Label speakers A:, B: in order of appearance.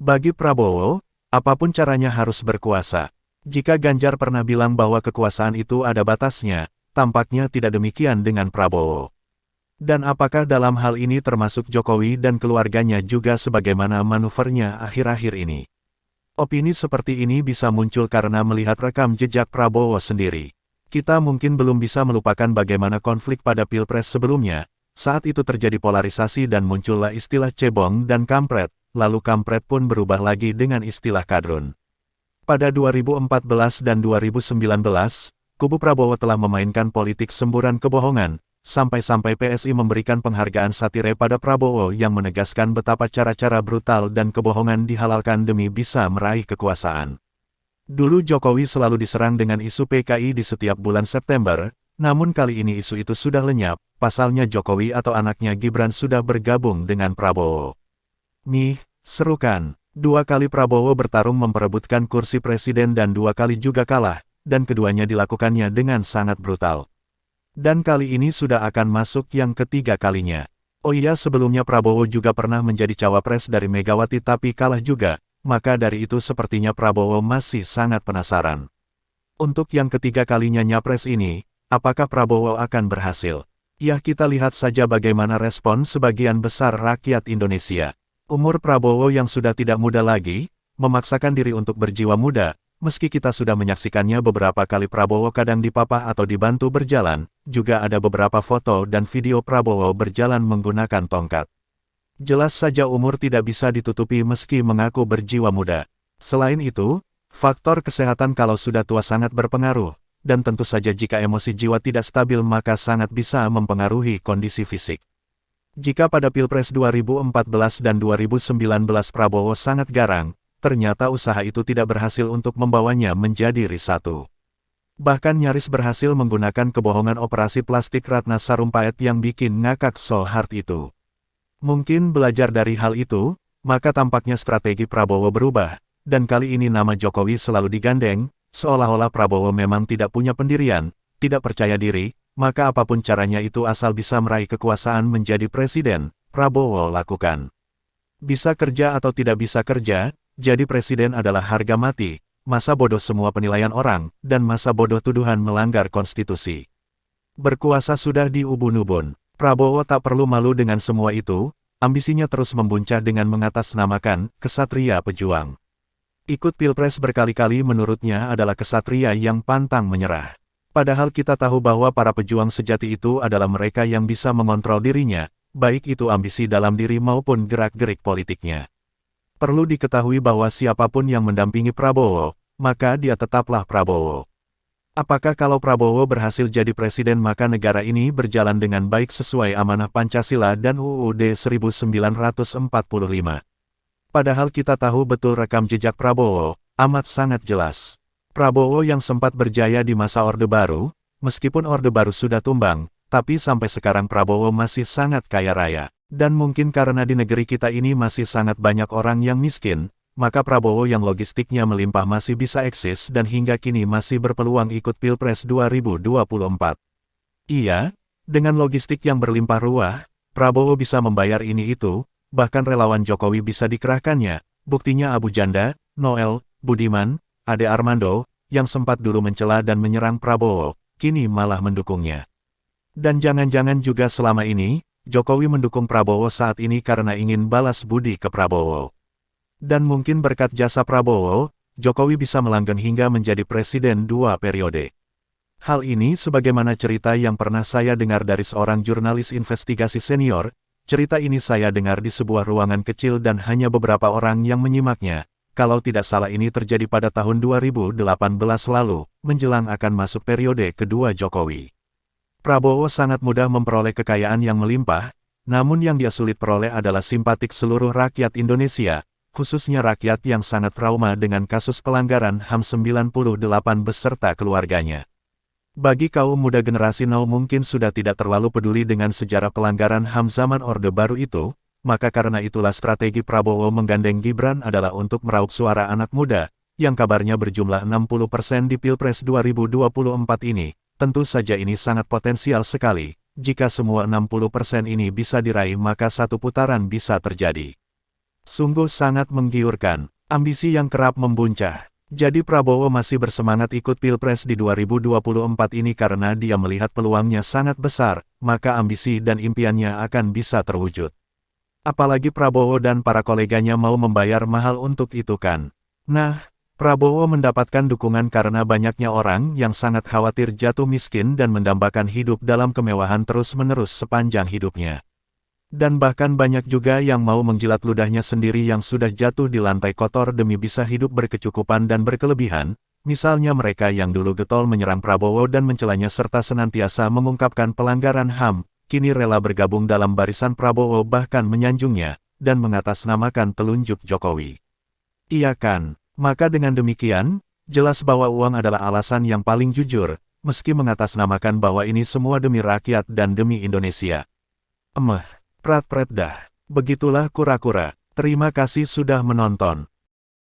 A: Bagi Prabowo, apapun caranya harus berkuasa. Jika Ganjar pernah bilang bahwa kekuasaan itu ada batasnya, tampaknya tidak demikian dengan Prabowo. Dan apakah dalam hal ini termasuk Jokowi dan keluarganya juga sebagaimana manuvernya akhir-akhir ini? Opini seperti ini bisa muncul karena melihat rekam jejak Prabowo sendiri. Kita mungkin belum bisa melupakan bagaimana konflik pada Pilpres sebelumnya, saat itu terjadi polarisasi dan muncullah istilah cebong dan kampret, lalu kampret pun berubah lagi dengan istilah kadrun. Pada 2014 dan 2019, kubu Prabowo telah memainkan politik semburan kebohongan, sampai-sampai PSI memberikan penghargaan satire pada Prabowo yang menegaskan betapa cara-cara brutal dan kebohongan dihalalkan demi bisa meraih kekuasaan. Dulu Jokowi selalu diserang dengan isu PKI di setiap bulan September, namun kali ini isu itu sudah lenyap, pasalnya Jokowi atau anaknya Gibran sudah bergabung dengan Prabowo. Seru kan? 2 kali Prabowo bertarung memperebutkan kursi presiden dan 2 kali juga kalah, dan keduanya dilakukannya dengan sangat brutal. Dan kali ini sudah akan masuk yang ketiga kalinya. Oh iya, sebelumnya Prabowo juga pernah menjadi cawapres dari Megawati tapi kalah juga, maka dari itu sepertinya Prabowo masih sangat penasaran. Untuk yang ketiga kalinya nyapres ini, apakah Prabowo akan berhasil? Ya, kita lihat saja bagaimana respon sebagian besar rakyat Indonesia. Umur Prabowo yang sudah tidak muda lagi, memaksakan diri untuk berjiwa muda, meski kita sudah menyaksikannya beberapa kali Prabowo kadang dipapah atau dibantu berjalan, juga ada beberapa foto dan video Prabowo berjalan menggunakan tongkat. Jelas saja umur tidak bisa ditutupi meski mengaku berjiwa muda. Selain itu, faktor kesehatan kalau sudah tua sangat berpengaruh, dan tentu saja jika emosi jiwa tidak stabil maka sangat bisa mempengaruhi kondisi fisik. Jika pada Pilpres 2014 dan 2019 Prabowo sangat garang, ternyata usaha itu tidak berhasil untuk membawanya menjadi RI1. Bahkan nyaris berhasil menggunakan kebohongan operasi plastik Ratna Sarumpait yang bikin ngakak so hard itu. Mungkin belajar dari hal itu, maka tampaknya strategi Prabowo berubah, dan kali ini nama Jokowi selalu digandeng, seolah-olah Prabowo memang tidak punya pendirian, tidak percaya diri, maka apapun caranya itu asal bisa meraih kekuasaan menjadi presiden, Prabowo lakukan. Bisa kerja atau tidak bisa kerja, jadi presiden adalah harga mati, masa bodoh semua penilaian orang, dan masa bodoh tuduhan melanggar konstitusi. Berkuasa sudah di ubun-ubun. Prabowo tak perlu malu dengan semua itu, ambisinya terus membuncah dengan mengatasnamakan kesatria pejuang. Ikut Pilpres berkali-kali menurutnya adalah kesatria yang pantang menyerah. Padahal kita tahu bahwa para pejuang sejati itu adalah mereka yang bisa mengontrol dirinya, baik itu ambisi dalam diri maupun gerak-gerik politiknya. Perlu diketahui bahwa siapapun yang mendampingi Prabowo, maka dia tetaplah Prabowo. Apakah kalau Prabowo berhasil jadi presiden maka negara ini berjalan dengan baik sesuai amanah Pancasila dan UUD 1945? Padahal kita tahu betul rekam jejak Prabowo, amat sangat jelas. Prabowo yang sempat berjaya di masa Orde Baru, meskipun Orde Baru sudah tumbang, tapi sampai sekarang Prabowo masih sangat kaya raya. Dan mungkin karena di negeri kita ini masih sangat banyak orang yang miskin, maka Prabowo yang logistiknya melimpah masih bisa eksis dan hingga kini masih berpeluang ikut Pilpres 2024. Iya, dengan logistik yang berlimpah ruah, Prabowo bisa membayar ini itu, bahkan relawan Jokowi bisa dikerahkannya, buktinya Abu Janda, Noel, Budiman, Ade Armando, yang sempat dulu mencela dan menyerang Prabowo, kini malah mendukungnya. Dan jangan-jangan juga selama ini, Jokowi mendukung Prabowo saat ini karena ingin balas budi ke Prabowo. Dan mungkin berkat jasa Prabowo, Jokowi bisa melanggeng hingga menjadi presiden 2 periode. Hal ini sebagaimana cerita yang pernah saya dengar dari seorang jurnalis investigasi senior, cerita ini saya dengar di sebuah ruangan kecil dan hanya beberapa orang yang menyimaknya. Kalau tidak salah ini terjadi pada tahun 2018 lalu, menjelang akan masuk periode kedua Jokowi. Prabowo sangat mudah memperoleh kekayaan yang melimpah, namun yang dia sulit peroleh adalah simpatik seluruh rakyat Indonesia, khususnya rakyat yang sangat trauma dengan kasus pelanggaran HAM 98 beserta keluarganya. Bagi kaum muda generasi now mungkin sudah tidak terlalu peduli dengan sejarah pelanggaran HAM zaman Orde Baru itu, maka karena itulah strategi Prabowo menggandeng Gibran adalah untuk meraup suara anak muda, yang kabarnya berjumlah 60% di Pilpres 2024 ini. Tentu saja ini sangat potensial sekali, jika semua 60% ini bisa diraih maka satu putaran bisa terjadi. Sungguh sangat menggiurkan, ambisi yang kerap membuncah. Jadi Prabowo masih bersemangat ikut Pilpres di 2024 ini karena dia melihat peluangnya sangat besar, maka ambisi dan impiannya akan bisa terwujud. Apalagi Prabowo dan para koleganya mau membayar mahal untuk itu kan. Nah, Prabowo mendapatkan dukungan karena banyaknya orang yang sangat khawatir jatuh miskin dan mendambakan hidup dalam kemewahan terus-menerus sepanjang hidupnya. Dan bahkan banyak juga yang mau menjilat ludahnya sendiri yang sudah jatuh di lantai kotor demi bisa hidup berkecukupan dan berkelebihan, misalnya mereka yang dulu getol menyerang Prabowo dan mencelanya serta senantiasa mengungkapkan pelanggaran HAM, kini rela bergabung dalam barisan Prabowo bahkan menyanjungnya, dan mengatasnamakan telunjuk Jokowi. Iya kan? Maka dengan demikian, jelas bahwa uang adalah alasan yang paling jujur, meski mengatasnamakan bahwa ini semua demi rakyat dan demi Indonesia. Prat-pret dah. Begitulah kura-kura. Terima kasih sudah menonton.